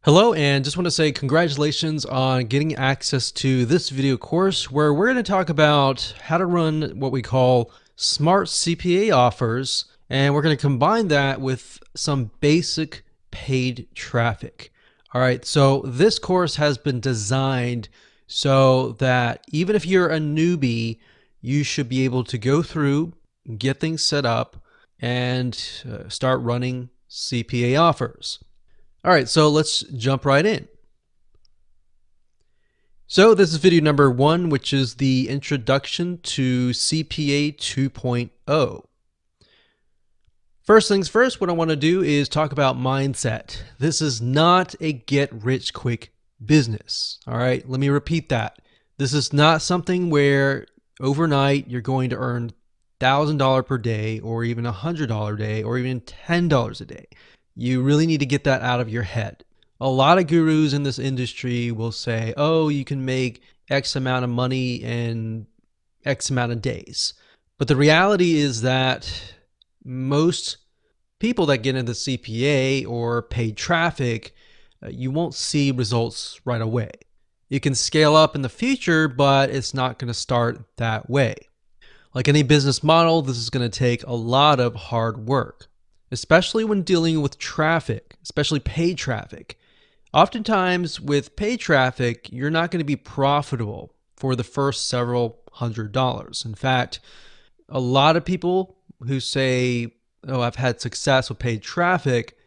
Hello, and just want to say congratulations on getting access to this video course where we're going to talk about how to run what we call Smart CPA Offers, and we're going to combine that with some basic paid traffic. All right, so this course has been designed so that even if you're a newbie, you should be able to go through, get things set up, and start running CPA offers. All right, so let's jump right in. So this is video number 1, which is the introduction to CPA 2.0. First things first, what I want to do is talk about mindset. This is not a get-rich-quick business. All right, let me repeat that. This is not something where overnight you're going to earn $1,000 per day or even $100 a day or even $10 a day. You really need to get that out of your head. A lot of gurus in this industry will say, oh, you can make X amount of money in X amount of days. But the reality is that most people that get into CPA or paid traffic, you won't see results right away. You can scale up in the future, but it's not going to start that way. Like any business model, this is going to take a lot of hard work, especially when dealing with traffic, especially paid traffic. Oftentimes with paid traffic, you're not going to be profitable for the first several $100s. In fact, a lot of people who say, oh, I've had success with paid traffic,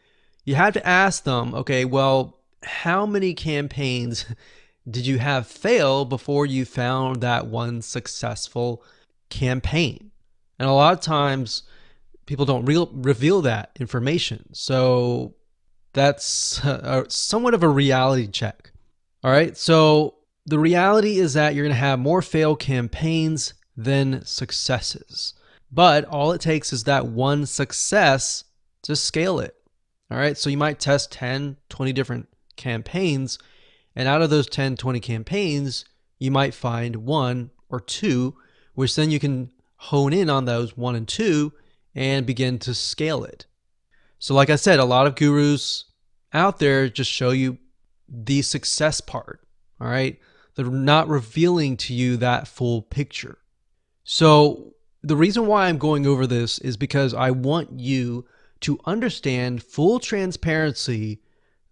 you have to ask them, okay, well, how many campaigns did you have fail before you found that one successful campaign? And a lot of times, people don't reveal that information. So that's somewhat of a reality check. All right. So the reality is that you're going to have more failed campaigns than successes. But all it takes is that one success to scale it. All right. So you might test 10, 20 different campaigns. And out of those 10, 20 campaigns, you might find 1 or 2, which then you can hone in on those 1 and 2 and begin to scale it. So like I said, a lot of gurus out there just show you the success part, all right? They're not revealing to you that full picture. So the reason why I'm going over this is because I want you to understand full transparency,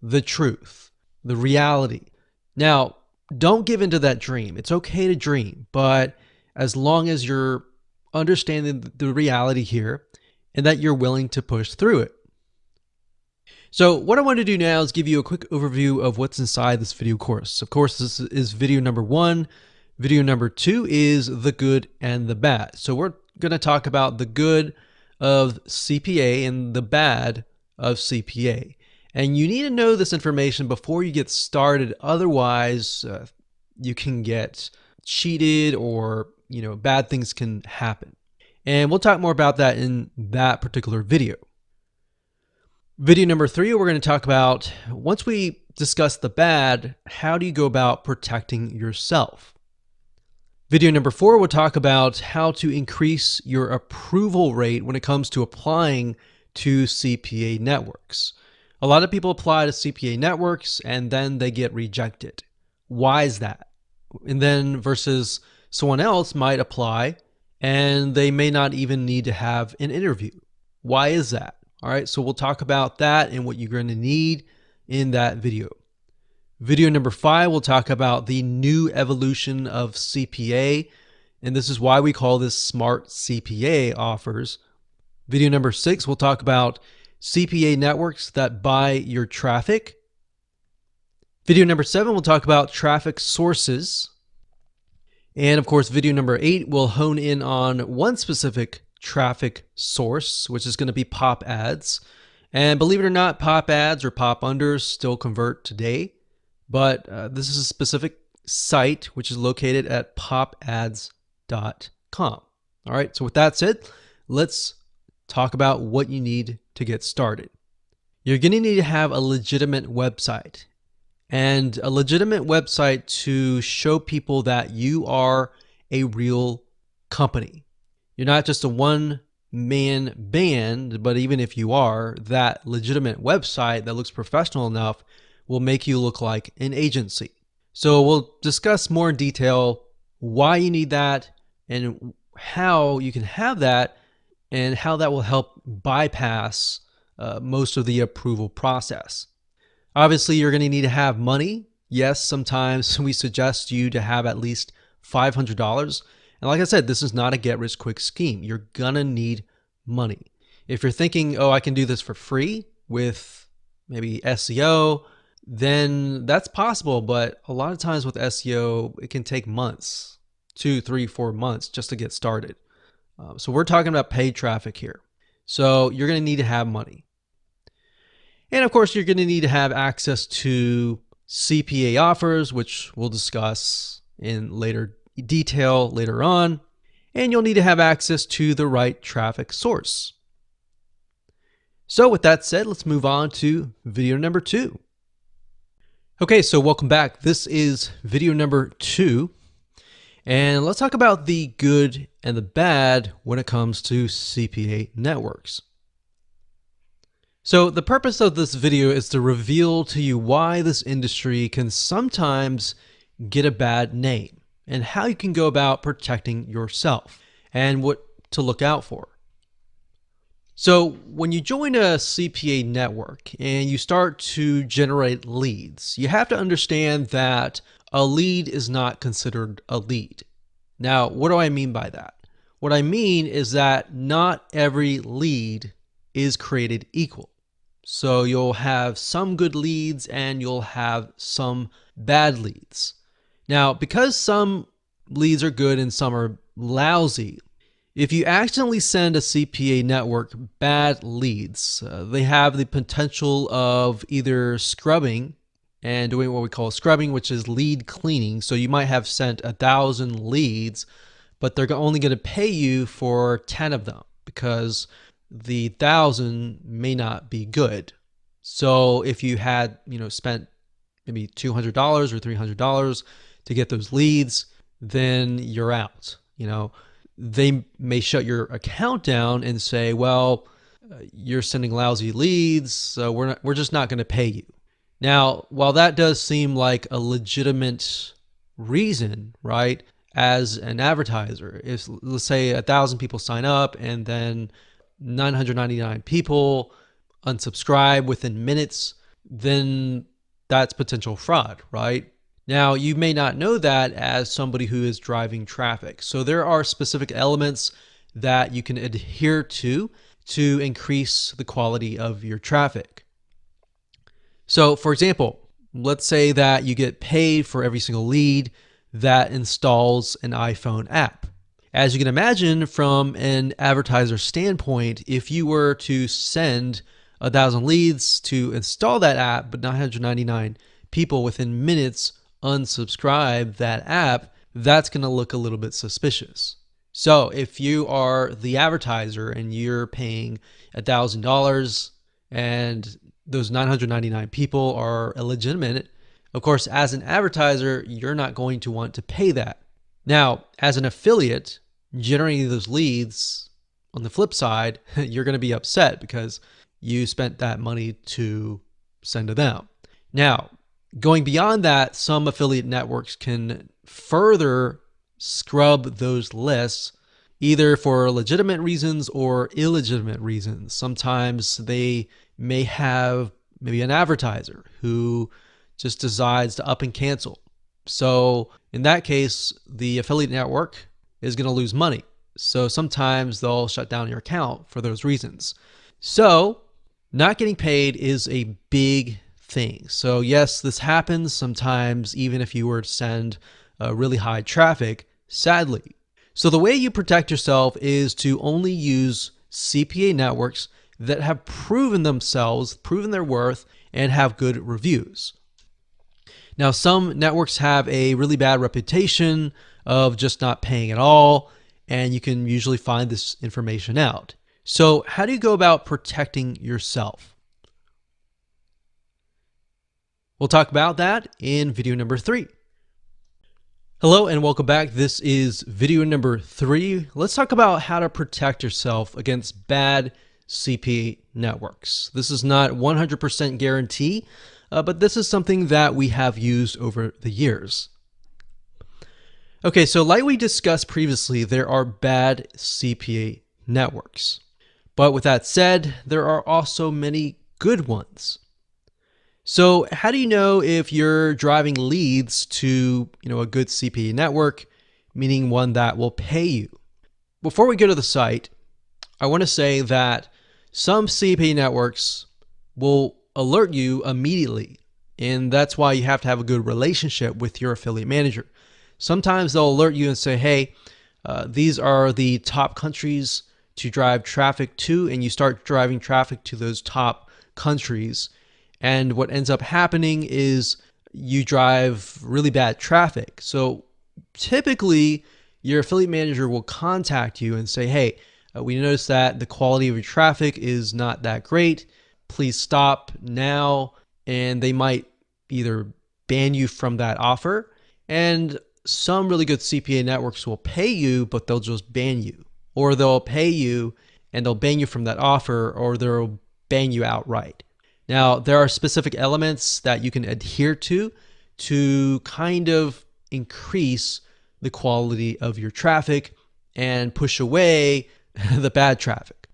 the truth, the reality. Now, don't give into that dream. It's okay to dream, but as long as you're understanding the reality here and that you're willing to push through it. So what I want to do now is give you a quick overview of what's inside this video course. Of course, this is video number 1. Video number 2 is the good and the bad. So we're going to talk about the good of CPA and the bad of CPA. And you need to know this information before you get started. Otherwise, you can get cheated or bad things can happen. And we'll talk more about that in that particular video. Video number 3, we're going to talk about, once we discuss the bad, how do you go about protecting yourself? Video number 4, we'll talk about how to increase your approval rate when it comes to applying to CPA networks. A lot of people apply to CPA networks and then they get rejected. Why is that? And then versus someone else might apply and they may not even need to have an interview. Why is that? All right, so we'll talk about that and what you're going to need in that video. Video number 5, we'll talk about the new evolution of CPA, and this is why we call this Smart CPA Offers. Video number 6, we'll talk about CPA networks that buy your traffic. Video number 7, we'll talk about traffic sources. And of course, video number 8, we'll hone in on one specific traffic source, which is going to be pop ads. And believe it or not, pop ads or pop unders still convert today. But this is a specific site which is located at popads.com. All right, so with that said, let's talk about what you need to get started. You're going to need to have a legitimate website. And a legitimate website to show people that you are a real company. You're not just a one-man band, but even if you are, that legitimate website that looks professional enough will make you look like an agency. So we'll discuss more in detail why you need that and how you can have that and how that will help bypass most of the approval process. Obviously, you're going to need to have money. Yes, sometimes we suggest you to have at least $500. And like I said, this is not a get-rich-quick scheme. You're going to need money. If you're thinking, oh, I can do this for free with maybe SEO, then that's possible. But a lot of times with SEO, it can take months, 2, 3, 4 months just to get started. So we're talking about paid traffic here. So you're going to need to have money. And of course, you're going to need to have access to CPA offers, which we'll discuss in later detail later on. And you'll need to have access to the right traffic source. So with that said, let's move on to video number 2. Okay, so welcome back. This is video number 2. And let's talk about the good and the bad when it comes to CPA networks. So the purpose of this video is to reveal to you why this industry can sometimes get a bad name and how you can go about protecting yourself and what to look out for. So when you join a CPA network and you start to generate leads, you have to understand that a lead is not considered a lead. Now, what do I mean by that? What I mean is that not every lead is created equal. So you'll have some good leads and you'll have some bad leads. Now, because some leads are good and some are lousy, if you accidentally send a CPA network bad leads, they have the potential of either scrubbing and doing what we call scrubbing, which is lead cleaning. So you might have sent 1,000 leads, but they're only going to pay you for 10 of them because the 1,000 may not be good. So if you had, spent maybe $200 or $300 to get those leads, then you're out. They may shut your account down and say, well, you're sending lousy leads, so we're just not going to pay you. Now, while that does seem like a legitimate reason, right, as an advertiser, if let's say 1,000 people sign up and then 999 people unsubscribe within minutes, then that's potential fraud, right? Now, you may not know that as somebody who is driving traffic. So there are specific elements that you can adhere to increase the quality of your traffic. So for example, let's say that you get paid for every single lead that installs an iPhone app. As you can imagine, from an advertiser standpoint, if you were to send 1,000 leads to install that app, but 999 people within minutes unsubscribe that app, that's going to look a little bit suspicious. So if you are the advertiser and you're paying $1,000 and those 999 people are illegitimate, of course, as an advertiser, you're not going to want to pay that. Now, as an affiliate, generating those leads, on the flip side, you're going to be upset because you spent that money to send to them. Now, going beyond that, some affiliate networks can further scrub those lists either for legitimate reasons or illegitimate reasons. Sometimes they may have maybe an advertiser who just decides to up and cancel. So in that case, the affiliate network is going to lose money. So sometimes they'll shut down your account for those reasons. So not getting paid is a big thing. So yes, this happens sometimes, even if you were to send really high traffic, sadly. So the way you protect yourself is to only use CPA networks that have proven themselves, proven their worth, and have good reviews. Now, some networks have a really bad reputation of just not paying at all, and you can usually find this information out. So how do you go about protecting yourself? We'll talk about that in video number 3. Hello and welcome back. This is video number 3. Let's talk about how to protect yourself against bad CPA networks. This is not 100% guarantee. but this is something that we have used over the years. Okay, so like we discussed previously, there are bad CPA networks. But with that said, there are also many good ones. So how do you know if you're driving leads to, a good CPA network, meaning one that will pay you? Before we go to the site, I want to say that some CPA networks will alert you immediately, and that's why you have to have a good relationship with your affiliate manager. Sometimes they'll alert you and say, hey, these are the top countries to drive traffic to, and you start driving traffic to those top countries. And what ends up happening is you drive really bad traffic. So typically, your affiliate manager will contact you and say, hey, we noticed that the quality of your traffic is not that great. Please stop now. And they might either ban you from that offer, and some really good CPA networks will pay you, but they'll just ban you. Or they'll pay you and they'll ban you from that offer, or they'll ban you outright. Now, there are specific elements that you can adhere to kind of increase the quality of your traffic and push away the bad traffic.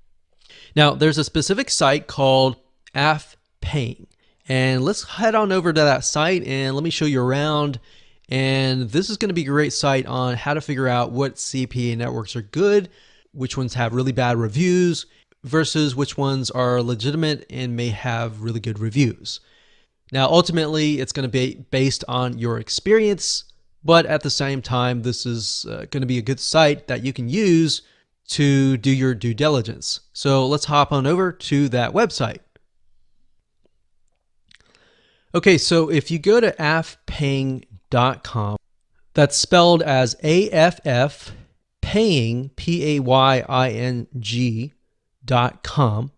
Now, there's a specific site called AffPaying. And let's head on over to that site and let me show you around. And this is going to be a great site on how to figure out what CPA networks are good, which ones have really bad reviews, versus which ones are legitimate and may have really good reviews. Now, ultimately, it's going to be based on your experience, but at the same time, this is going to be a good site that you can use to do your due diligence. So let's hop on over to that website. Okay, so if you go to affpaying.com, that's spelled as AFF paying, PAYING.com,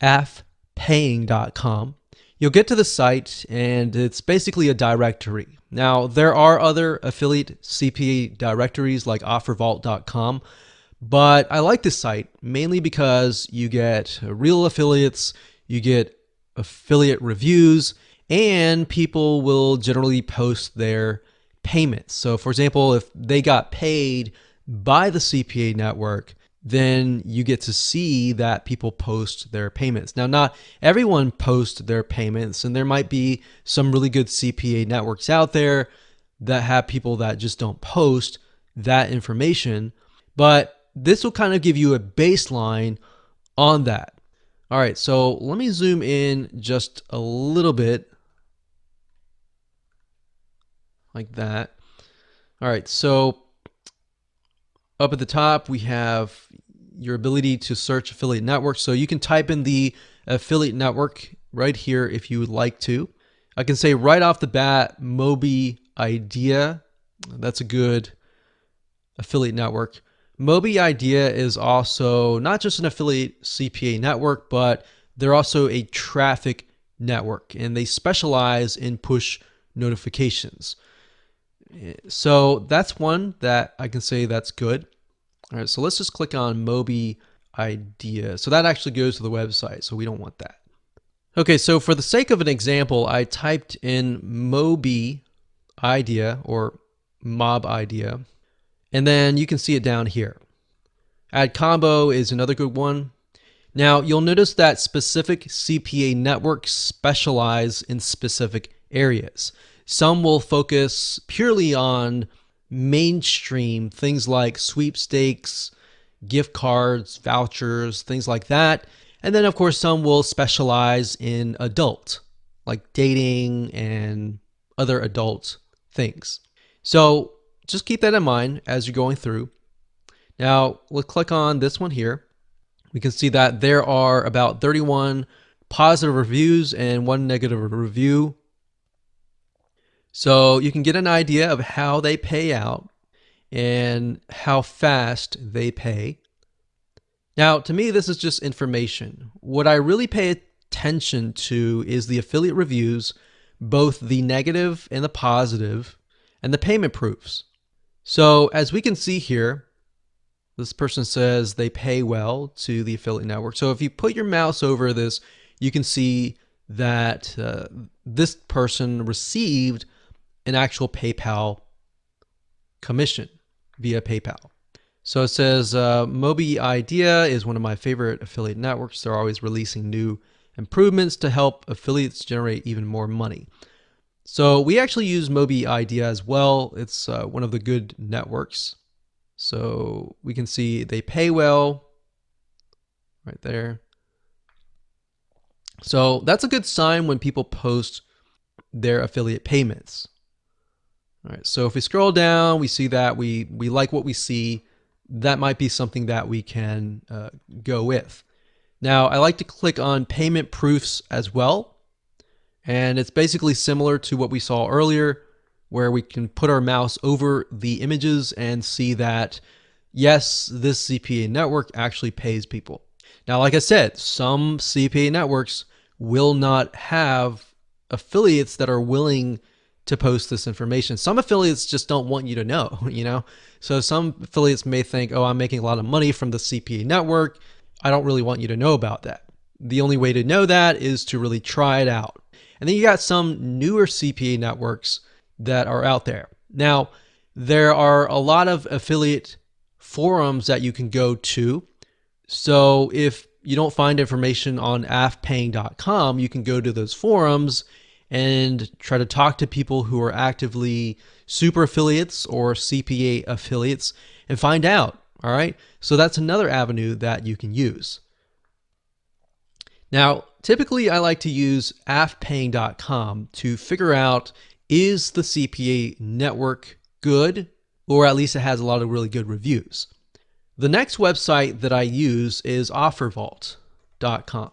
affpaying.com. You'll get to the site and it's basically a directory. Now, there are other affiliate CPA directories like offervault.com, but I like this site mainly because you get real affiliates, you get affiliate reviews, and people will generally post their payments. So for example, if they got paid by the CPA network, then you get to see that people post their payments. Now, not everyone posts their payments, and there might be some really good CPA networks out there that have people that just don't post that information, but this will kind of give you a baseline on that. All right, so let me zoom in just a little bit like that. All right, so up at the top, we have your ability to search affiliate networks. So you can type in the affiliate network right here if you would like to. I can say right off the bat, Moby Idea. That's a good affiliate network. Moby Idea is also not just an affiliate CPA network, but they're also a traffic network, and they specialize in push notifications. So that's one that I can say that's good. All right, so let's just click on Moby Idea. So that actually goes to the website, so we don't want that. Okay, so for the sake of an example, I typed in Moby Idea or Mob Idea, and then you can see it down here. Add Combo is another good one. Now, you'll notice that specific CPA networks specialize in specific areas. Some will focus purely on mainstream things like sweepstakes, gift cards, vouchers, things like that. And then, of course, some will specialize in adult, like dating and other adult things. So just keep that in mind as you're going through. Now, we'll click on this one here. We can see that there are about 31 positive reviews and 1 negative review. So you can get an idea of how they pay out and how fast they pay. Now, to me, this is just information. What I really pay attention to is the affiliate reviews, both the negative and the positive, and the payment proofs. So as we can see here, this person says they pay well to the affiliate network. So if you put your mouse over this, you can see that this person received an actual PayPal commission via PayPal. So it says, Mobi Idea is one of my favorite affiliate networks. They're always releasing new improvements to help affiliates generate even more money. So we actually use Mobi Idea as well. It's one of the good networks. So we can see they pay well right there. So that's a good sign when people post their affiliate payments. All right, so if we scroll down, we see that we like what we see. That might be something that we can go with. Now, I like to click on payment proofs as well. And it's basically similar to what we saw earlier, where we can put our mouse over the images and see that, yes, this CPA network actually pays people. Now, like I said, some CPA networks will not have affiliates that are willing to post this information. Some affiliates just don't want you to know, So some affiliates may think, oh, I'm making a lot of money from the CPA network. I don't really want you to know about that. The only way to know that is to really try it out. And then you got some newer CPA networks that are out there. Now, there are a lot of affiliate forums that you can go to. So if you don't find information on affpaying.com, you can go to those forums and try to talk to people who are actively super affiliates or CPA affiliates and find out. All right. So that's another avenue that you can use. Now, typically I like to use affpaying.com to figure out, is the CPA network good, or at least it has a lot of really good reviews. The next website that I use is offervault.com.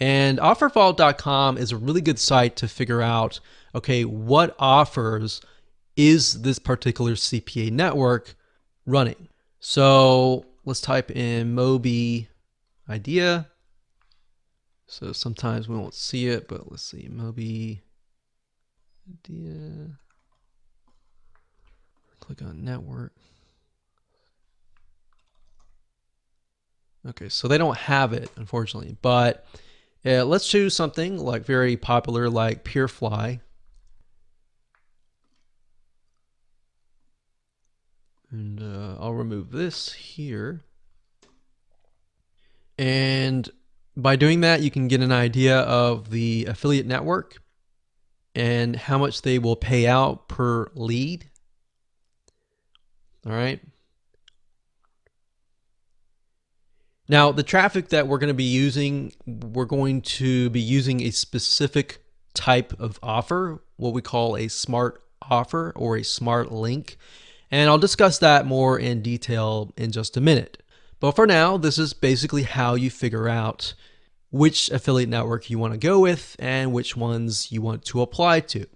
And offervault.com is a really good site to figure out, okay, what offers is this particular CPA network running? So let's type in Mobi Idea. So sometimes we won't see it, but let's see, Mobi Idea. Click on network. Okay, so they don't have it, unfortunately, but let's choose something like very popular, like PureFly. And I'll remove this here. And by doing that, you can get an idea of the affiliate network and how much they will pay out per lead. All right. Now, the traffic that we're going to be using a specific type of offer, what we call a smart offer or a smart link. And I'll discuss that more in detail in just a minute. But for now, this is basically how you figure out which affiliate network you want to go with and which ones you want to apply to.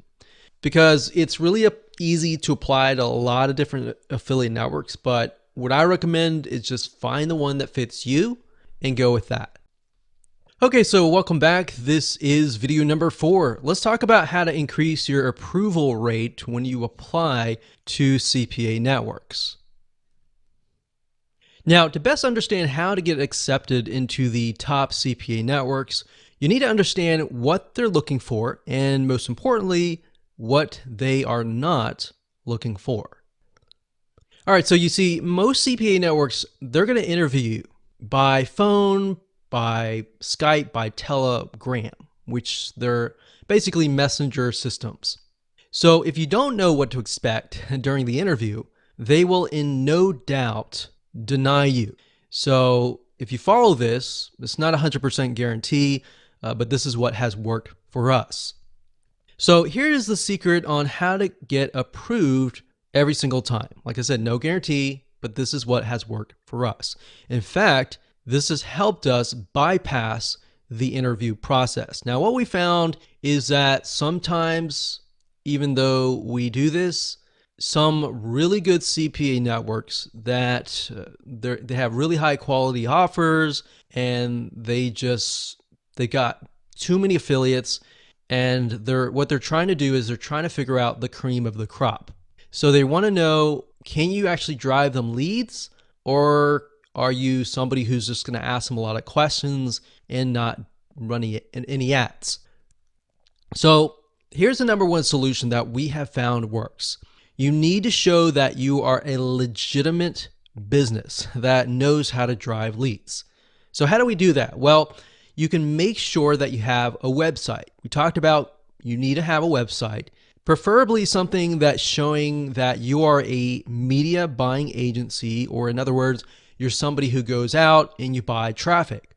Because it's really easy to apply to a lot of different affiliate networks, but what I recommend is just find the one that fits you and go with that. Okay, so welcome back. This is video number 4. Let's talk about how to increase your approval rate when you apply to CPA networks. Now, to best understand how to get accepted into the top CPA networks, you need to understand what they're looking for and, most importantly, what they are not looking for. All right, so you see, most CPA networks, they're going to interview you by phone, by Skype, by Telegram, which they're basically messenger systems. So if you don't know what to expect during the interview, they will in no doubt deny you. So if you follow this, it's not 100% guarantee, but this is what has worked for us. So here's the secret on how to get approved every single time. Like I said, no guarantee, but this is what has worked for us. In fact, this has helped us bypass the interview process. Now, what we found is that sometimes, even though we do this, some really good CPA networks that they have really high quality offers, and they got too many affiliates, and what they're trying to do is they're trying to figure out the cream of the crop. So they want to know, can you actually drive them leads, or are you somebody who's just going to ask them a lot of questions and not running any ads. So here's the number one solution that we have found works. You need to show that you are a legitimate business that knows how to drive leads. So how do we do that? Well, you can make sure that you have a website. We talked about you need to have a website, preferably something that's showing that you are a media buying agency, or in other words, you're somebody who goes out and you buy traffic,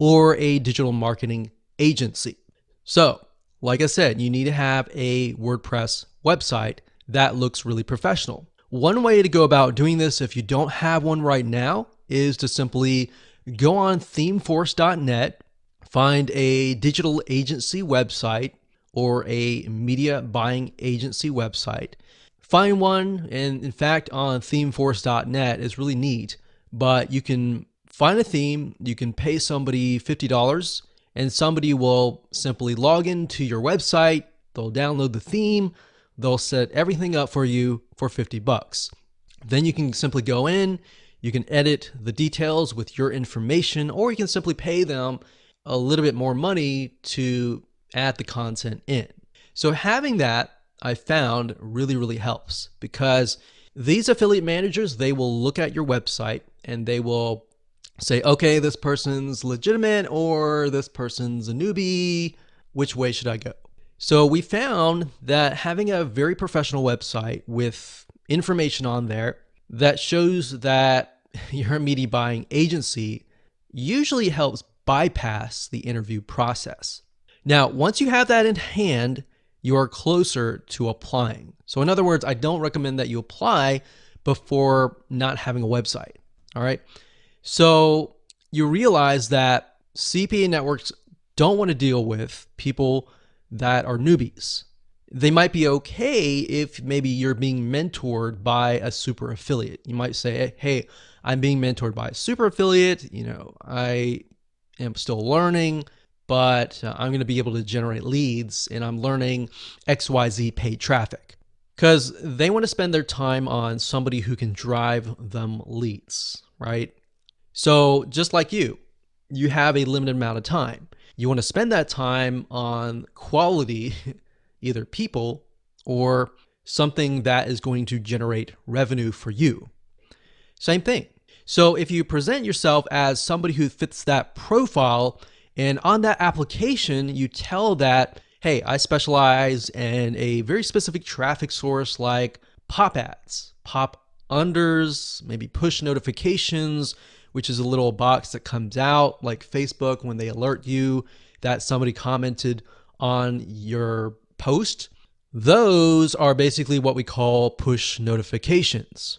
or a digital marketing agency. So, like I said, you need to have a WordPress website that looks really professional. One way to go about doing this, if you don't have one right now, is to simply go on themeforce.net, find a digital agency website or a media buying agency website. Find one, and in fact, on themeforce.net is really neat, but you can find a theme, you can pay somebody $50, and somebody will simply log into your website, they'll download the theme, they'll set everything up for you for $50. Then you can simply go in, you can edit the details with your information, or you can simply pay them a little bit more money to add the content in. So having that, I found really helps, because these affiliate managers, they will look at your website and they will say, okay, this person's legitimate or this person's a newbie. Which way should I go? So we found that having a very professional website with information on there that shows that you're a media buying agency usually helps bypass the interview process. Now, once you have that in hand, you are closer to applying. So in other words, I don't recommend that you apply before not having a website. All right. So you realize that CPA networks don't want to deal with people that are newbies. They might be okay if maybe you're being mentored by a super affiliate. You might say, hey, I'm being mentored by a super affiliate. I am still learning, but I'm going to be able to generate leads, and I'm learning XYZ paid traffic, because they want to spend their time on somebody who can drive them leads, right? So just like you have a limited amount of time. You want to spend that time on quality, either people or something that is going to generate revenue for you. Same thing. So if you present yourself as somebody who fits that profile, and on that application, you tell that, hey, I specialize in a very specific traffic source like pop ads, pop unders, maybe push notifications, which is a little box that comes out like Facebook when they alert you that somebody commented on your post. Those are basically what we call push notifications.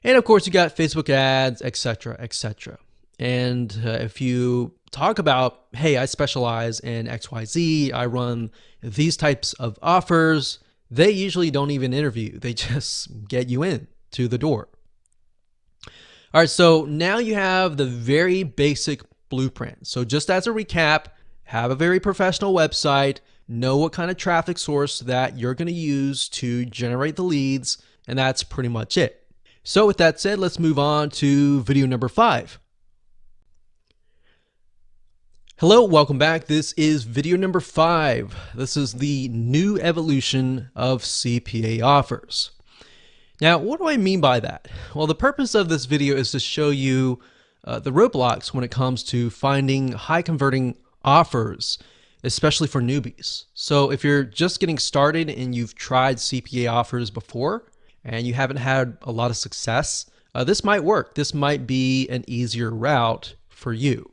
And of course, you got Facebook ads, etc., etc. And if you talk about, hey, I specialize in XYZ, I run these types of offers, they usually don't even interview. They just get you in to the door. All right, so now you have the very basic blueprint. So just as a recap, have a very professional website, know what kind of traffic source that you're going to use to generate the leads, and that's pretty much it. So with that said, let's move on to video number 5. Hello, welcome back. This is video number 5. This is the new evolution of CPA offers. Now, what do I mean by that? Well, the purpose of this video is to show you the roadblocks when it comes to finding high converting offers, especially for newbies. So if you're just getting started and you've tried CPA offers before and you haven't had a lot of success, this might work. This might be an easier route for you.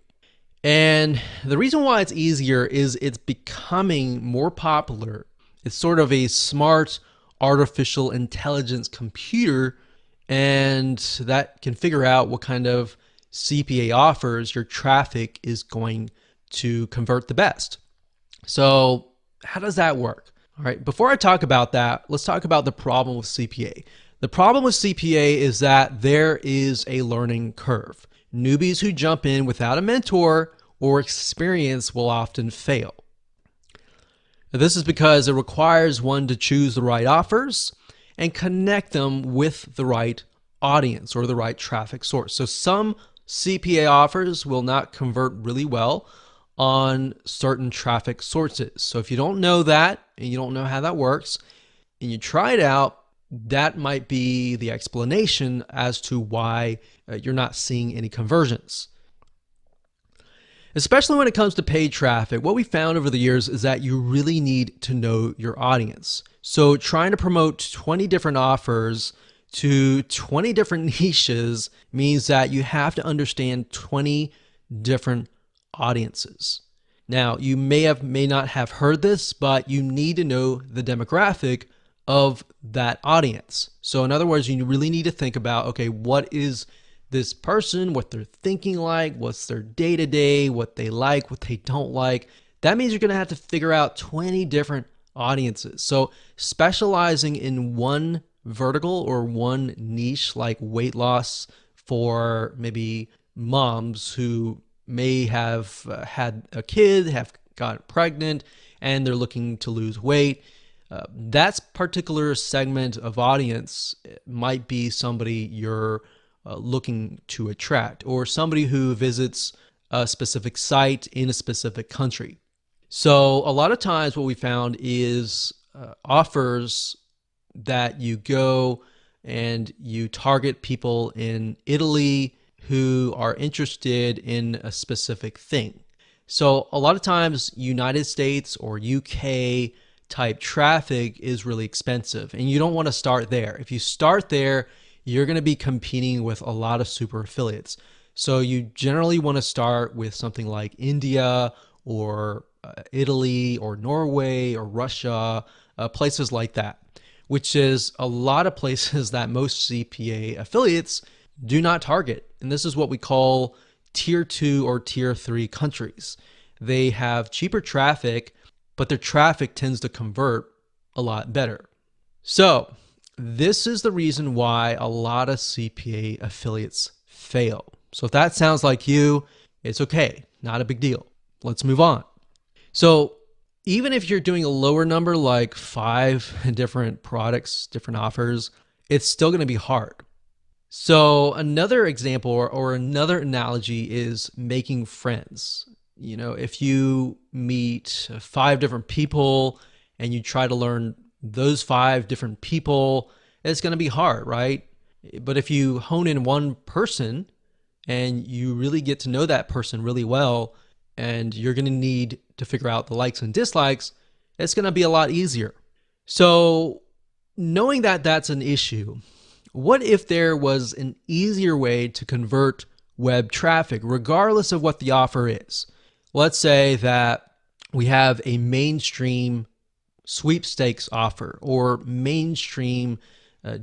And the reason why it's easier is it's becoming more popular. It's sort of a smart artificial intelligence computer, and that can figure out what kind of CPA offers your traffic is going to convert the best. So how does that work? All right, before I talk about that, let's talk about the problem with CPA. The problem with CPA is that there is a learning curve. Newbies who jump in without a mentor or experience will often fail. This is because it requires one to choose the right offers and connect them with the right audience or the right traffic source. So some CPA offers will not convert really well on certain traffic sources. So if you don't know that and you don't know how that works and you try it out, that might be the explanation as to why you're not seeing any conversions. Especially when it comes to paid traffic, what we found over the years is that you really need to know your audience. So trying to promote 20 different offers to 20 different niches means that you have to understand 20 different audiences. Now, you may not have heard this, but you need to know the demographic of that audience. So in other words, you really need to think about, okay, what is this person, what they're thinking like, what's their day-to-day, what they like, what they don't like. That means you're going to have to figure out 20 different audiences. So specializing in one vertical or one niche, like weight loss for maybe moms who may have had a kid, have gotten pregnant, and they're looking to lose weight. That particular segment of audience might be somebody you're looking to attract, or somebody who visits a specific site in a specific country. So a lot of times what we found is offers that you go and you target people in Italy who are interested in a specific thing. So a lot of times United States or UK type traffic is really expensive, and you don't want to start there. If you start there, you're going to be competing with a lot of super affiliates. So you generally want to start with something like India or Italy or Norway or Russia, places like that, which is a lot of places that most CPA affiliates do not target. And this is what we call tier 2 or tier 3 countries. They have cheaper traffic, but their traffic tends to convert a lot better. So this is the reason why a lot of CPA affiliates fail. So if that sounds like you, it's okay, not a big deal. Let's move on. So even if you're doing a lower number, like 5 different products, different offers, it's still going to be hard. So another example or another analogy is making friends. You know, if you meet 5 different people and you try to learn those 5 different people, it's going to be hard, right? But if you hone in one person and you really get to know that person really well, and you're going to need to figure out the likes and dislikes, it's going to be a lot easier. So knowing that that's an issue, what if there was an easier way to convert web traffic, regardless of what the offer is? Let's say that we have a mainstream sweepstakes offer, or mainstream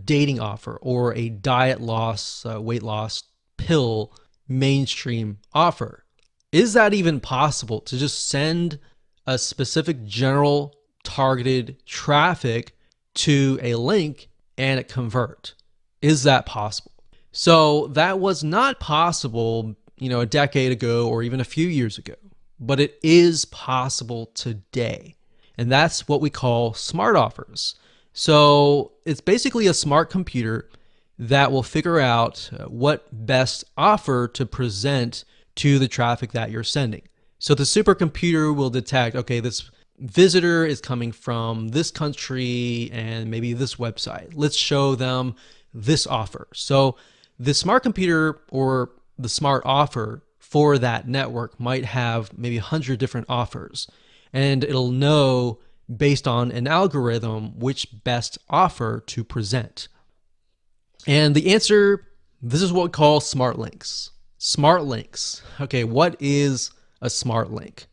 dating offer, or a diet loss, weight loss pill mainstream offer. Is that even possible to just send a specific general targeted traffic to a link and it convert? Is that possible? So that was not possible, a decade ago or even a few years ago, but it is possible today. And that's what we call smart offers. So it's basically a smart computer that will figure out what best offer to present to the traffic that you're sending. So the supercomputer will detect, okay, this visitor is coming from this country and maybe this website. Let's show them this offer. So the smart computer or the smart offer for that network might have maybe 100 different offers, and it'll know based on an algorithm which best offer to present. And the answer, this is what we call smart links. Smart links. Okay, what is a smart link?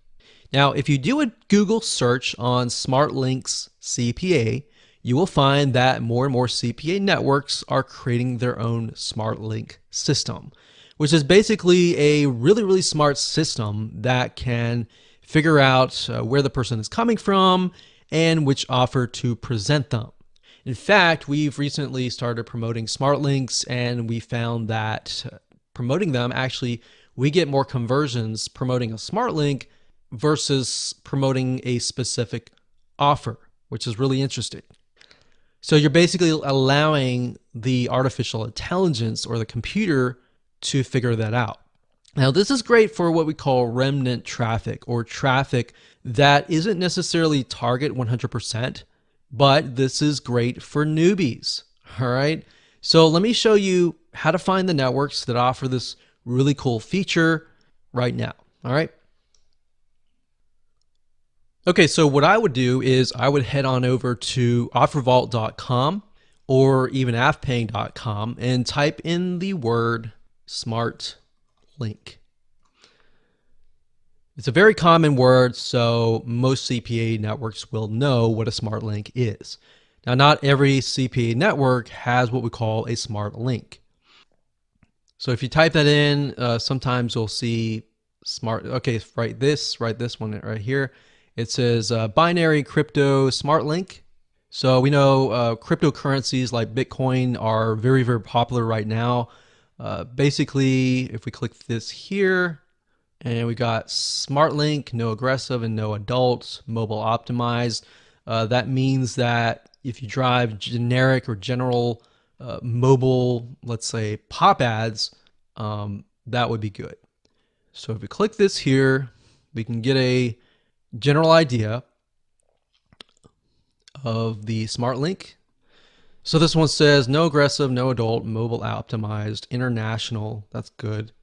Now, if you do a Google search on smart links CPA, you will find that more and more CPA networks are creating their own smart link system, which is basically a really, really smart system that can figure out where the person is coming from and which offer to present them. In fact, we've recently started promoting smart links, and we found that promoting them, actually, we get more conversions promoting a smart link versus promoting a specific offer, which is really interesting. So you're basically allowing the artificial intelligence or the computer to figure that out. Now, this is great for what we call remnant traffic, or traffic that isn't necessarily target 100%, but this is great for newbies. All right. So let me show you how to find the networks that offer this really cool feature right now. All right. Okay, so what I would do is I would head on over to offervault.com or even afpaying.com and type in the word smart link. It's a very common word, so most CPA networks will know what a smart link is. Now, not every CPA network has what we call a smart link. So if you type that in, sometimes you'll see smart, okay, write this one right here. It says binary crypto smart link. So we know cryptocurrencies like Bitcoin are very, very popular right now. Basically, if we click this here, and we got smart link, no aggressive and no adult, mobile optimized. That means that if you drive generic or general mobile, let's say pop ads, that would be good. So if we click this here, we can get a general idea of the smart link. So this one says no aggressive, no adult, mobile optimized, international. That's good.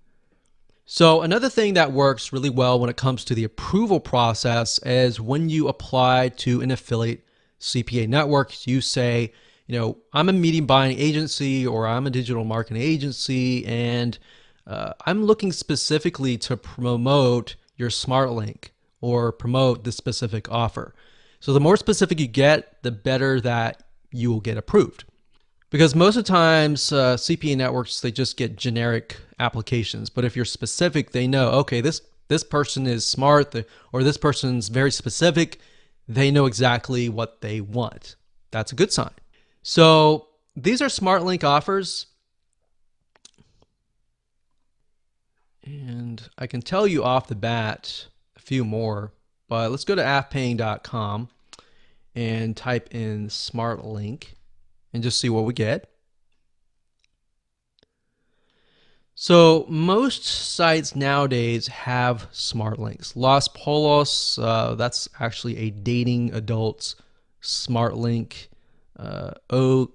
So another thing that works really well when it comes to the approval process is when you apply to an affiliate CPA network, you say, you know, I'm a media buying agency or I'm a digital marketing agency, and I'm looking specifically to promote your smart link or promote the specific offer. So the more specific you get, the better that you will get approved. Because most of the times CPA networks, they just get generic applications. But if you're specific, they know, okay, this person is smart, or this person's very specific. They know exactly what they want. That's a good sign. So these are smart link offers. And I can tell you off the bat a few more, but let's go to afpaying.com and type in smart link and just see what we get. So most sites nowadays have smart links. Los Polos, that's actually a dating adults smart link. OG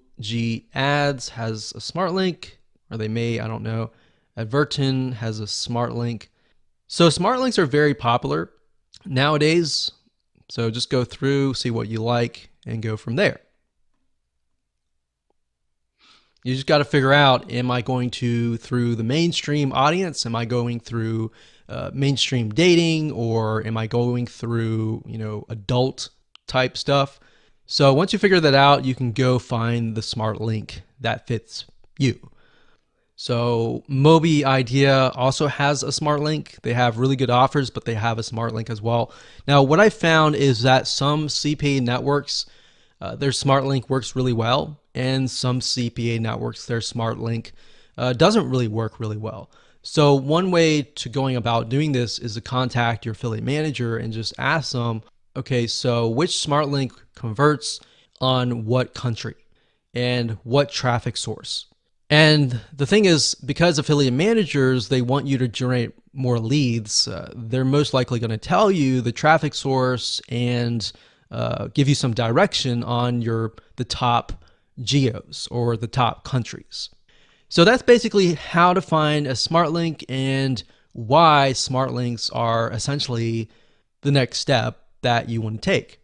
Ads has a smart link, or they may, I don't know. Advertin has a smart link. So smart links are very popular nowadays. So just go through, see what you like, and go from there. You just got to figure out, am I going through the mainstream audience? Am I going through mainstream dating, or am I going through, adult type stuff? So once you figure that out, you can go find the smart link that fits you. So Mobi Idea also has a smart link. They have really good offers, but they have a smart link as well. Now, what I found is that some CPA networks, their smart link works really well, and some CPA networks, their smart link doesn't really work really well. So one way to going about doing this is to contact your affiliate manager and just ask them, okay, so which smart link converts on what country and what traffic source? And the thing is, because affiliate managers, they want you to generate more leads, they're most likely going to tell you the traffic source and give you some direction on the top geos or the top countries. So that's basically how to find a smart link and why smart links are essentially the next step that you want to take.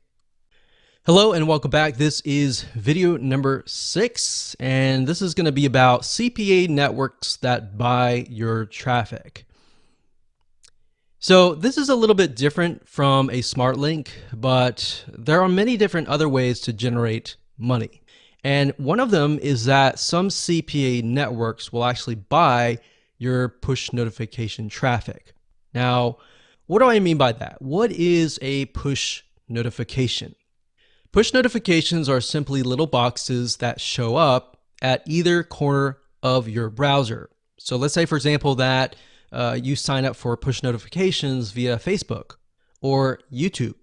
Hello and welcome back. This is video number 6, and this is going to be about CPA networks that buy your traffic. So this is a little bit different from a smart link, but there are many different other ways to generate money. And one of them is that some CPA networks will actually buy your push notification traffic. Now, what do I mean by that? What is a push notification? Push notifications are simply little boxes that show up at either corner of your browser. So let's say, for example, that you sign up for push notifications via Facebook or YouTube.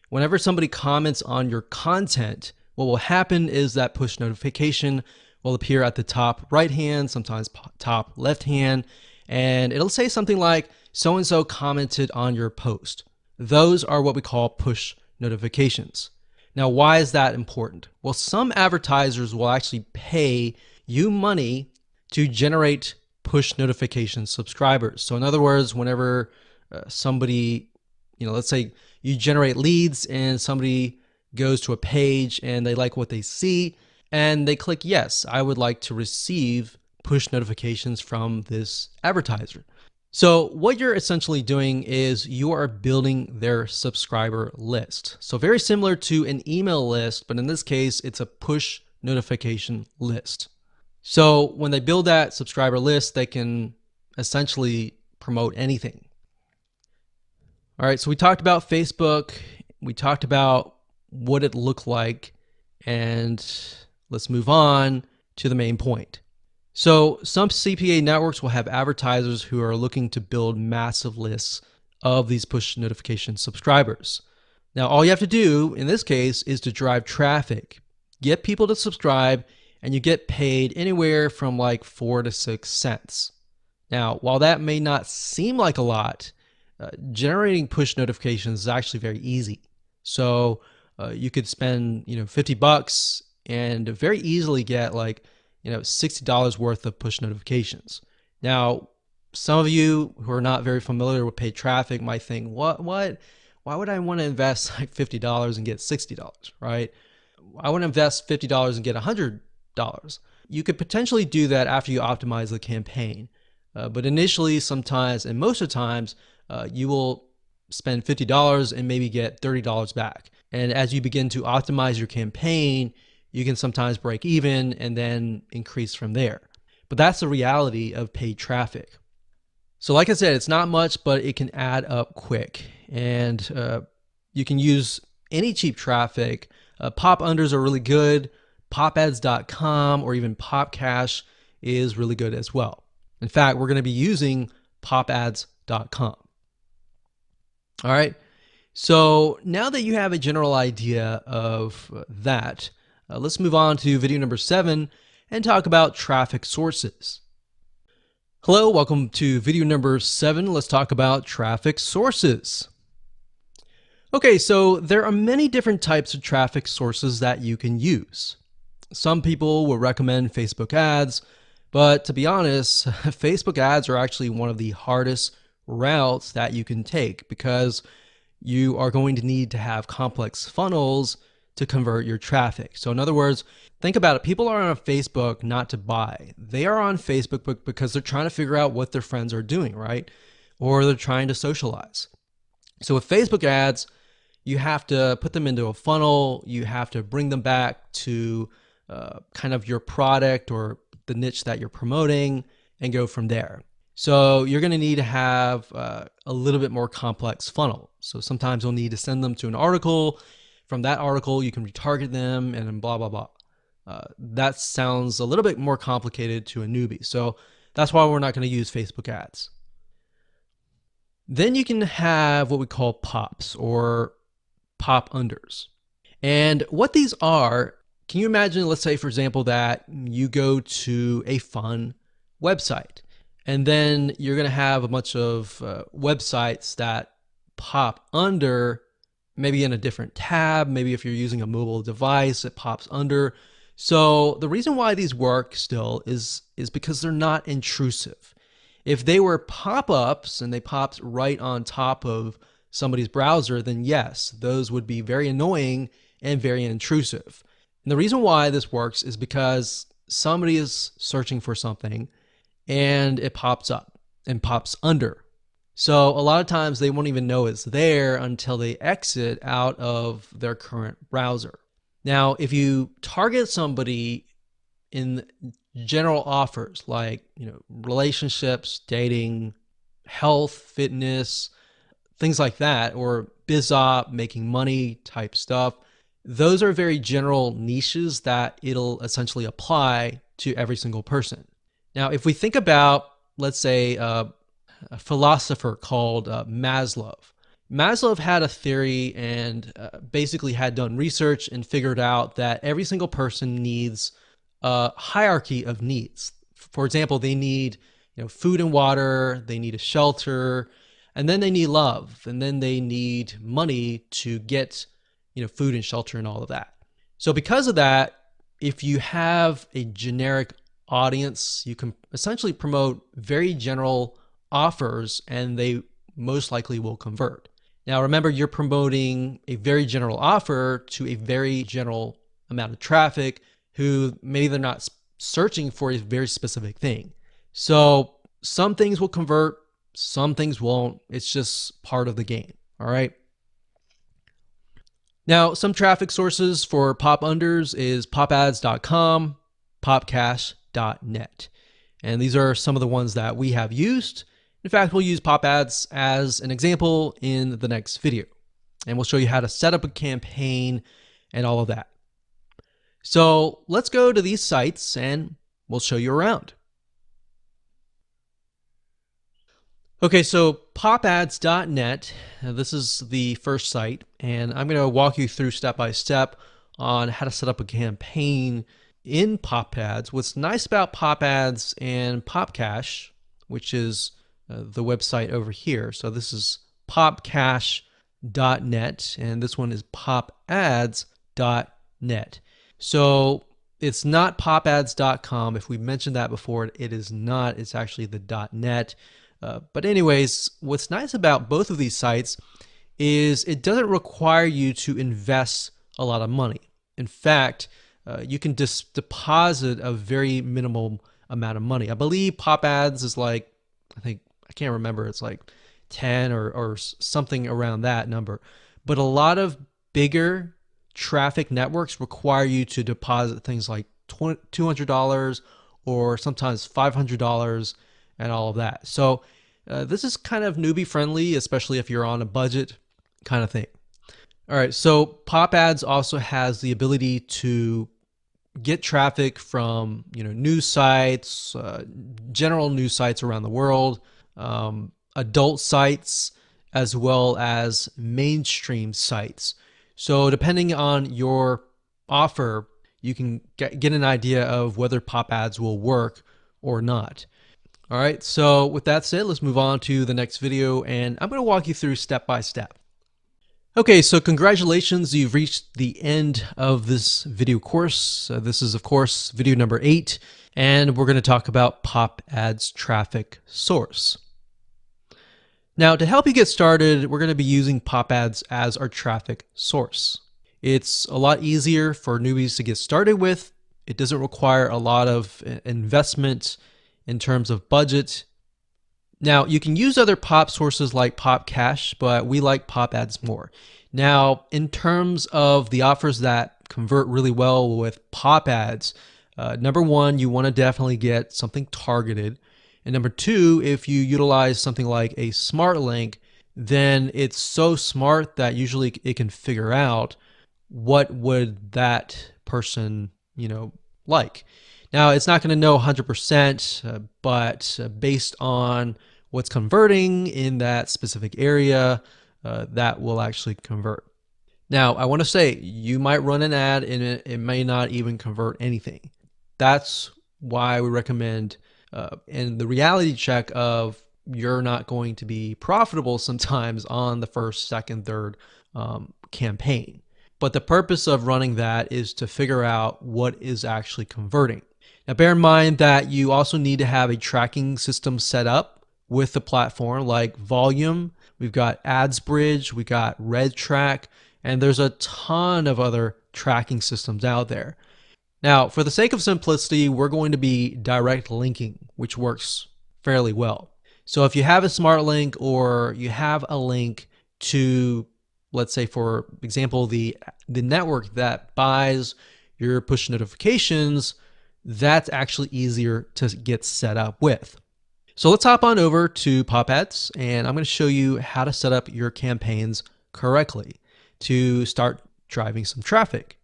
Whenever somebody comments on your content, what will happen is that push notification will appear at the top right hand, sometimes top left hand, and it'll say something like, so-and-so commented on your post. Those are what we call push notifications. Now, why is that important? Well, some advertisers will actually pay you money to generate push notification subscribers. So in other words, whenever somebody, let's say you generate leads and somebody goes to a page and they like what they see and they click, yes, I would like to receive push notifications from this advertiser. So what you're essentially doing is you are building their subscriber list. So very similar to an email list, but in this case, it's a push notification list. So when they build that subscriber list, they can essentially promote anything. All right, so we talked about Facebook. We talked about what it looked like, and let's move on to the main point. So some CPA networks will have advertisers who are looking to build massive lists of these push notification subscribers. Now, all you have to do in this case is to drive traffic, get people to subscribe, and you get paid anywhere from like 4 to 6 cents. Now, while that may not seem like a lot, generating push notifications is actually very easy. So you could spend $50 and very easily get like $60 worth of push notifications. Now, some of you who are not very familiar with paid traffic might think, what? Why would I want to invest like $50 and get $60, right? I want to invest $50 and get $100. You could potentially do that after you optimize the campaign. But initially, sometimes, and most of the times, you will spend $50 and maybe get $30 back. And as you begin to optimize your campaign, you can sometimes break even and then increase from there. But that's the reality of paid traffic. So like I said, it's not much, but it can add up quick. And you can use any cheap traffic. Pop unders are really good. Popads.com or even Popcash is really good as well. In fact, we're going to be using popads.com. All right. So now that you have a general idea of that, let's move on to video number 7 and talk about traffic sources. Hello, welcome to video number 7. Let's talk about traffic sources. Okay, so there are many different types of traffic sources that you can use. Some people will recommend Facebook ads, but to be honest, Facebook ads are actually one of the hardest routes that you can take because you are going to need to have complex funnels to convert your traffic. So in other words, think about it. People are on Facebook not to buy. They are on Facebook because they're trying to figure out what their friends are doing, right? Or they're trying to socialize. So with Facebook ads, you have to put them into a funnel. You have to bring them back to kind of your product or the niche that you're promoting and go from there. So you're going to need to have a little bit more complex funnel. So sometimes you'll need to send them to an article. From that article, you can retarget them and then blah, blah, blah. That sounds a little bit more complicated to a newbie. So that's why we're not going to use Facebook ads. Then you can have what we call pops or pop unders. And what these are, can you imagine, let's say, for example, that you go to a fun website and then you're going to have a bunch of websites that pop under, maybe in a different tab. Maybe if you're using a mobile device, it pops under. So the reason why these work still is because they're not intrusive. If they were pop-ups and they popped right on top of somebody's browser, then yes, those would be very annoying and very intrusive. And the reason why this works is because somebody is searching for something and it pops up and pops under. So a lot of times they won't even know it's there until they exit out of their current browser. Now, if you target somebody in general offers like, relationships, dating, health, fitness, things like that, or biz op, making money type stuff, those are very general niches that it'll essentially apply to every single person. Now, if we think about, let's say, a philosopher called Maslow. Maslow had a theory and basically had done research and figured out that every single person needs a hierarchy of needs. For example, they need food and water, they need a shelter, and then they need love, and then they need money to get, food and shelter and all of that. So because of that, if you have a generic audience, you can essentially promote very general offers and they most likely will convert. Now, remember, you're promoting a very general offer to a very general amount of traffic who maybe they're not searching for a very specific thing. So some things will convert, some things won't. It's just part of the game. All right. Now, some traffic sources for pop unders is popads.com, popcash.net. And these are some of the ones that we have used. In fact, we'll use pop ads as an example in the next video. And we'll show you how to set up a campaign and all of that. So let's go to these sites and we'll show you around. Okay, so popads.net, this is the first site, and I'm going to walk you through step by step on how to set up a campaign in pop ads. What's nice about pop ads and popcash, which is the website over here. So this is popcash.net, and this one is popads.net. So it's not popads.com. If we mentioned that before, it is not. It's actually the .net. But anyways, what's nice about both of these sites is it doesn't require you to invest a lot of money. In fact, you can just deposit a very minimal amount of money. I believe Pop Ads is like, I can't remember, it's like 10 or something around that number. But a lot of bigger traffic networks require you to deposit things like $200 or sometimes $500 and all of that. So this is kind of newbie friendly, especially if you're on a budget kind of thing. All right, so Pop Ads also has the ability to get traffic from news sites, general news sites around the world, adult sites, as well as mainstream sites. So depending on your offer, you can get an idea of whether Pop Ads will work or not. All right, so with that said, let's move on to the next video, and I'm going to walk you through step by step. Okay, so congratulations, you've reached the end of this video course. This is, of course, video number 8, and we're going to talk about Pop Ads traffic source. Now, to help you get started, we're going to be using Pop Ads as our traffic source. It's a lot easier for newbies to get started with. It doesn't require a lot of investment in terms of budget. Now, you can use other pop sources like Popcash, but we like Pop Ads more. Now, in terms of the offers that convert really well with Pop Ads, number one, you want to definitely get something targeted. And number two, if you utilize something like a smart link, then it's so smart that usually it can figure out what would that person, like. Now, it's not going to know 100%, but based on what's converting in that specific area, that will actually convert. Now, I want to say you might run an ad and it may not even convert anything. That's why we recommend and the reality check of you're not going to be profitable sometimes on the first, second, third campaign. But the purpose of running that is to figure out what is actually converting. Now, bear in mind that you also need to have a tracking system set up with the platform like Volume. We've got AdsBridge, we got RedTrack, and there's a ton of other tracking systems out there. Now, for the sake of simplicity, we're going to be direct linking, which works fairly well. So if you have a smart link or you have a link to, let's say, for example, the network that buys your push notifications, that's actually easier to get set up with. So let's hop on over to Pop Ads, and I'm going to show you how to set up your campaigns correctly to start driving some traffic.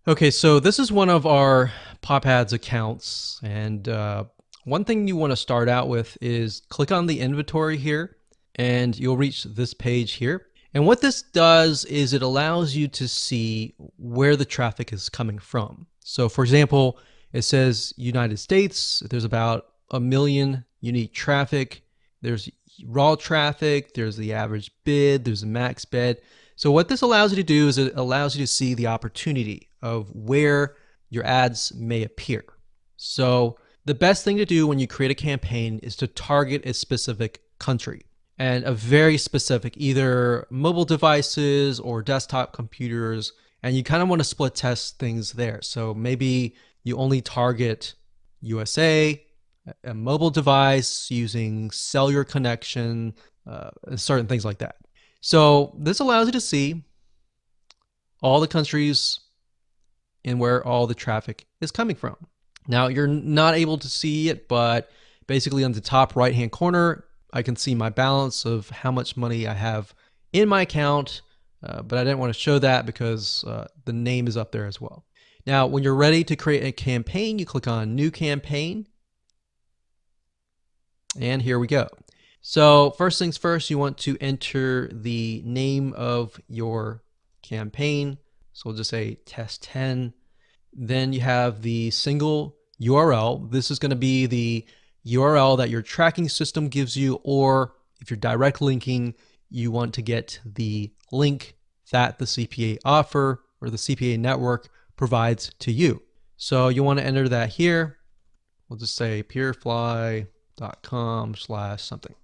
Okay, so this is one of our Pop Ads accounts, and one thing you want to start out with is click on the inventory here, and you'll reach this page here. And what this does is it allows you to see where the traffic is coming from. So for example, it says United States, there's about a million unique traffic. There's raw traffic, there's the average bid, there's the max bid. So what this allows you to do is it allows you to see the opportunity of where your ads may appear. So the best thing to do when you create a campaign is to target a specific country and a very specific, either mobile devices or desktop computers. And you kind of want to split test things there. So maybe you only target USA, a mobile device using cellular connection, certain things like that. So this allows you to see all the countries and where all the traffic is coming from. Now you're not able to see it, but basically on the top right hand corner, I can see my balance of how much money I have in my account, but I didn't want to show that because the name is up there as well. Now, when you're ready to create a campaign, you click on New Campaign, and here we go. So first things first, you want to enter the name of your campaign. So we'll just say test 10. Then you have the single URL. This is going to be the URL that your tracking system gives you, or if you're direct linking, you want to get the link that the CPA offer or the CPA network provides to you. So you want to enter that here. We'll just say purefly.com/something.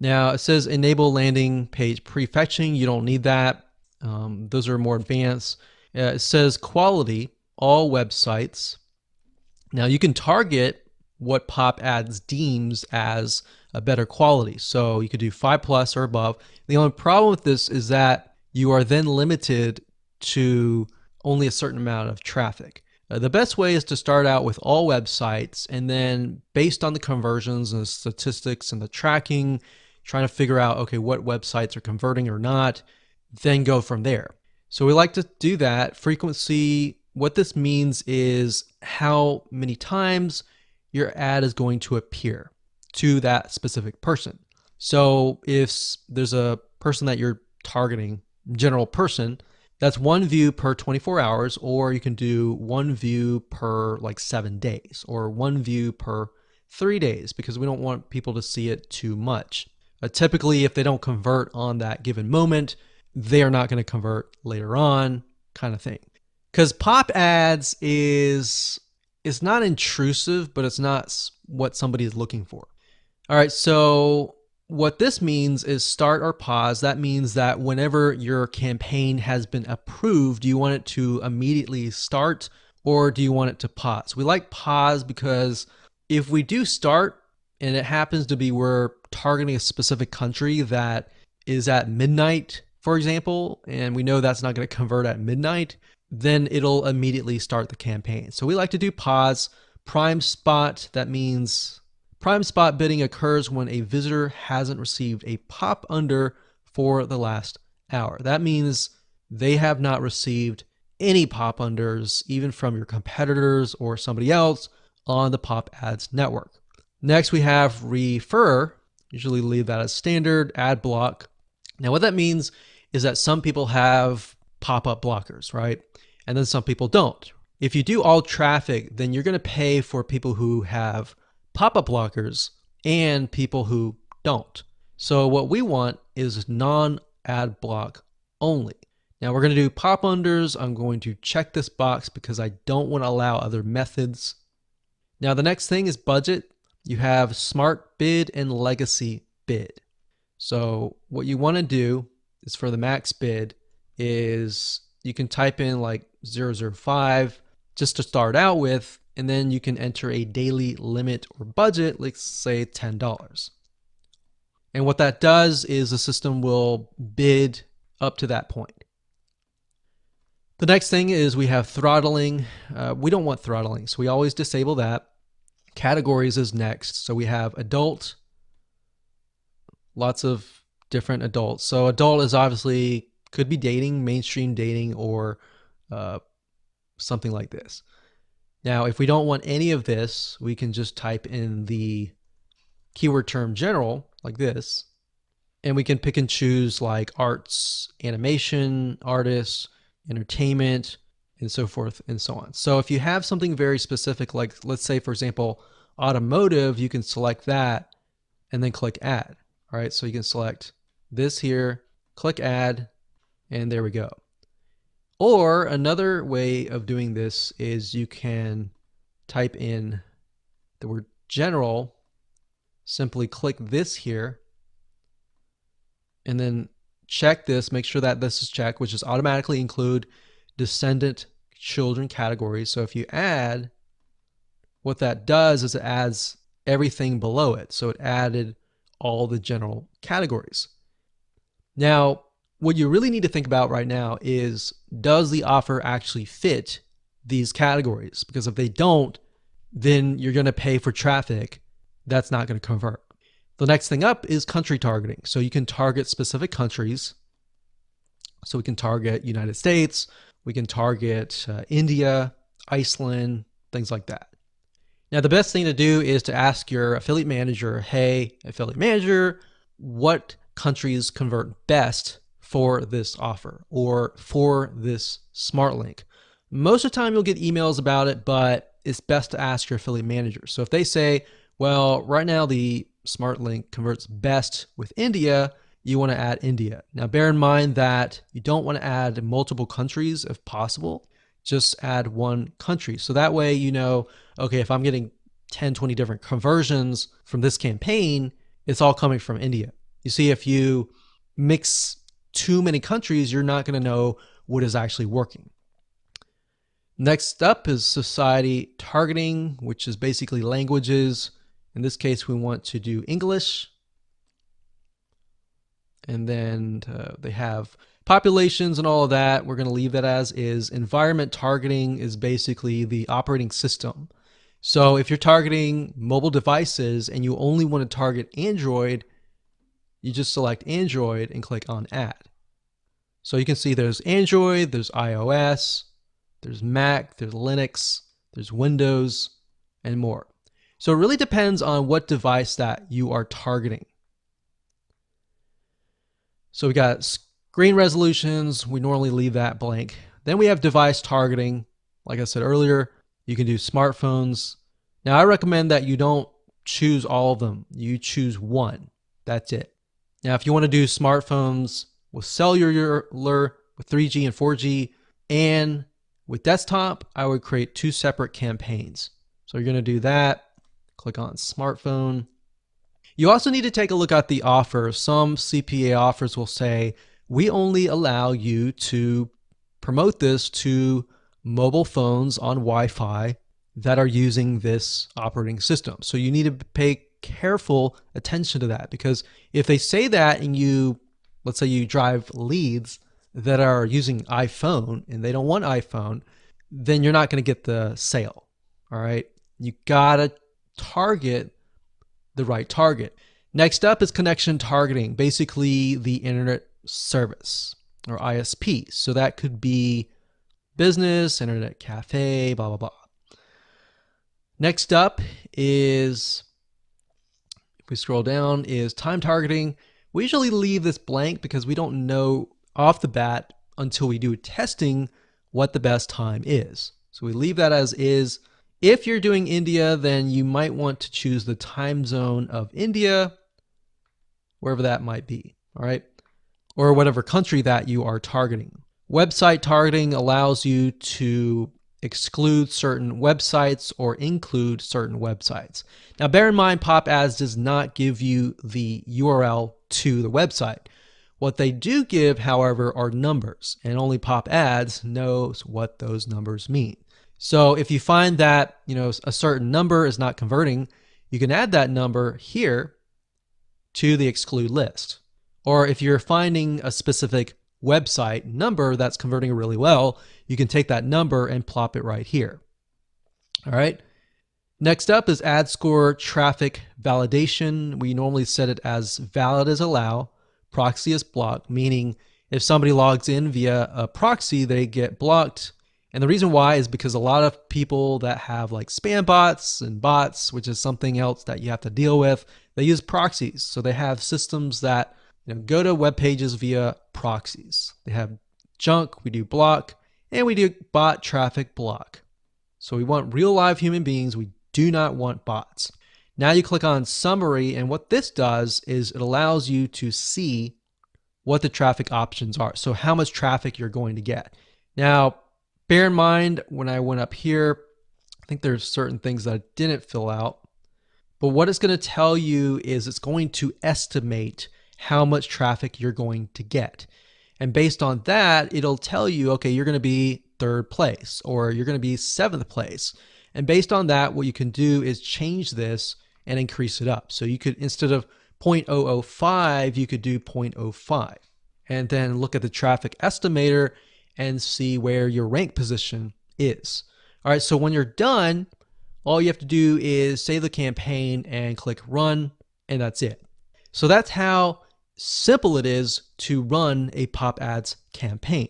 Now it says enable landing page prefetching. You don't need that. Those are more advanced. It says quality, all websites. Now you can target what Pop Ads deems as a better quality. So you could do 5+ or above. The only problem with this is that you are then limited to only a certain amount of traffic. The best way is to start out with all websites, and then based on the conversions and the statistics and the tracking, trying to figure out, okay, what websites are converting or not, then go from there. So we like to do that. Frequency, what this means is how many times your ad is going to appear to that specific person. So if there's a person that you're targeting, general person, that's one view per 24 hours, or you can do one view per like 7 days, or one view per 3 days, because we don't want people to see it too much. Typically, if they don't convert on that given moment, they are not going to convert later on, kind of thing. Because Pop Ads is not intrusive, but it's not what somebody is looking for. All right, so what this means is start or pause. That means that whenever your campaign has been approved, do you want it to immediately start, or do you want it to pause? We like pause because if we do start and it happens to be we're targeting a specific country that is at midnight, for example, and we know that's not going to convert at midnight, then it'll immediately start the campaign. So we like to do pause. Prime spot, that means prime spot bidding occurs when a visitor hasn't received a pop under for the last hour. That means they have not received any pop unders, even from your competitors or somebody else on the Pop Ads network. Next, we have refer. Usually leave that as standard. Ad block. Now what that means is that some people have pop-up blockers, right? And then some people don't. If you do all traffic, then you're going to pay for people who have pop-up blockers and people who don't. So what we want is non-ad block only. Now we're going to do pop unders. I'm going to check this box because I don't want to allow other methods. Now the next thing is budget. You have smart bid and legacy bid. So what you want to do is for the max bid is you can type in like 005 just to start out with, and then you can enter a daily limit or budget, let's say $10. And what that does is the system will bid up to that point. The next thing is we have throttling. We don't want throttling, so we always disable that. Categories is next. So we have adult, lots of different adults. So adult is obviously could be dating, mainstream dating, or something like this. Now, if we don't want any of this, we can just type in the keyword term general like this, and we can pick and choose like arts, animation, artists, entertainment, and so forth and so on. So if you have something very specific, like let's say, for example, automotive, you can select that and then click add. All right, so you can select this here, click add, and there we go. Or another way of doing this is you can type in the word general, simply click this here, and then check this, make sure that this is checked, which is automatically include descendant children categories. So if you add, what that does is it adds everything below it. So it added all the general categories. Now, what you really need to think about right now is, does the offer actually fit these categories? Because if they don't, then you're going to pay for traffic that's not going to convert. The next thing up is country targeting. So you can target specific countries. So we can target United States, we can target India, Iceland, things like that. Now, the best thing to do is to ask your affiliate manager, hey, affiliate manager, what countries convert best for this offer or for this smart link? Most of the time you'll get emails about it, but it's best to ask your affiliate manager. So if they say, well, right now the smart link converts best with India, you want to add India. Now, bear in mind that you don't want to add multiple countries if possible. Just add one country. So that way, you know, okay, if I'm getting 10, 20 different conversions from this campaign, it's all coming from India. You see, if you mix too many countries, you're not going to know what is actually working. Next up is society targeting, which is basically languages. In this case, we want to do English. And then they have populations and all of that. We're going to leave that as is. Environment targeting is basically the operating system. So if you're targeting mobile devices and you only want to target Android, you just select Android and click on add. So you can see there's Android, there's iOS, there's Mac, there's Linux, there's Windows, and more. So it really depends on what device that you are targeting. So we got screen resolutions. We normally leave that blank. Then we have device targeting. Like I said earlier, you can do smartphones. Now I recommend that you don't choose all of them. You choose one. That's it. Now, if you want to do smartphones with cellular, with 3G and 4G, and with desktop, I would create two separate campaigns. So you're going to do that. Click on smartphone. You also need to take a look at the offer. Some CPA offers will say, we only allow you to promote this to mobile phones on Wi-Fi that are using this operating system. So you need to pay careful attention to that, because if they say that and you, let's say you drive leads that are using iPhone and they don't want iPhone, then you're not going to get the sale. All right. You got to target the right target. Next up is connection targeting, basically the internet service or ISP. So that could be business, internet cafe, blah, blah, blah. Next up is, if we scroll down, is time targeting. We usually leave this blank because we don't know off the bat until we do testing what the best time is. So we leave that as is. If you're doing India, then you might want to choose the time zone of India, wherever that might be, all right? Or whatever country that you are targeting. Website targeting allows you to exclude certain websites or include certain websites. Now, bear in mind, pop ads does not give you the URL to the website. What they do give, however, are numbers, and only pop ads knows what those numbers mean. So if you find that, a certain number is not converting, you can add that number here to the exclude list. Or if you're finding a specific website number that's converting really well, you can take that number and plop it right here. All right. Next up is ad score traffic validation. We normally set it as valid as allow, proxy as blocked, meaning if somebody logs in via a proxy, they get blocked. And the reason why is because a lot of people that have like spam bots and bots, which is something else that you have to deal with, they use proxies. So they have systems that go to web pages via proxies. They have junk, we do block, And we do bot traffic block. So we want real live human beings. We do not want bots. Now you click on summary, and what this does is it allows you to see what the traffic options are. So how much traffic you're going to get. Now, bear in mind, when I went up here, I think there's certain things that I didn't fill out. But what it's going to tell you is it's going to estimate how much traffic you're going to get. And based on that, it'll tell you, okay, you're going to be third place or you're going to be seventh place. And based on that, what you can do is change this and increase it up. So you could, instead of 0.005, you could do 0.05. And then look at the traffic estimator and see where your rank position is. All right, so when you're done, all you have to do is save the campaign and click run, and that's it. So that's how simple it is to run a pop ads campaign.